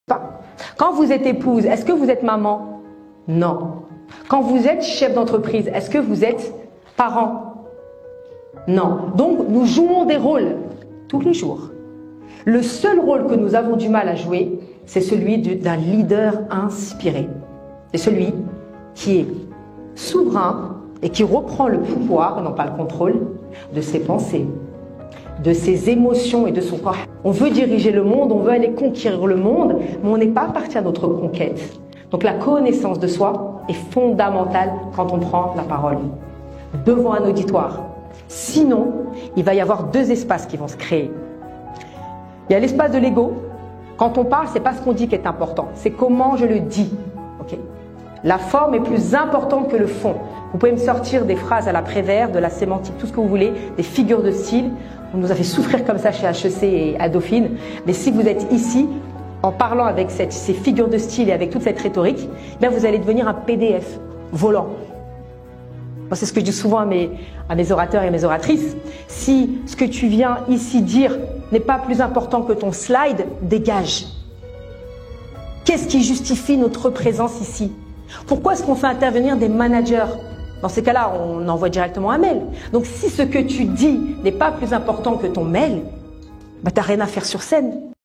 Pas. Quand vous êtes épouse, est-ce que vous êtes maman? Non. Quand vous êtes chef d'entreprise, est-ce que vous êtes parent? Non. Donc, nous jouons des rôles tous les jours. Le seul rôle que nous avons du mal à jouer, c'est celui d'un leader inspiré. C'est celui qui est souverain et qui reprend le pouvoir, non pas le contrôle, de ses pensées, de ses émotions et de son corps. On veut diriger le monde, on veut aller conquérir le monde, mais on n'est pas parti à notre conquête. Donc la connaissance de soi est fondamentale quand on prend la parole devant un auditoire. Sinon, il va y avoir deux espaces qui vont se créer. Il y a l'espace de l'ego. Quand on parle, c'est pas ce qu'on dit qui est important, c'est comment je le dis. Okay? La forme est plus importante que le fond. Vous pouvez me sortir des phrases à la Prévert, de la sémantique, tout ce que vous voulez, des figures de style. On nous a fait souffrir comme ça chez HEC et à Dauphine. Mais si vous êtes ici, en parlant avec ces figures de style et avec toute cette rhétorique, bien vous allez devenir un PDF volant. Moi, c'est ce que je dis souvent à mes orateurs et mes oratrices. Si ce que tu viens ici dire n'est pas plus important que ton slide, dégage. Qu'est-ce qui justifie notre présence ici? Pourquoi est-ce qu'on fait intervenir des managers? Dans ces cas-là, on envoie directement un mail. Donc si ce que tu dis n'est pas plus important que ton mail, bah, tu n'as rien à faire sur scène.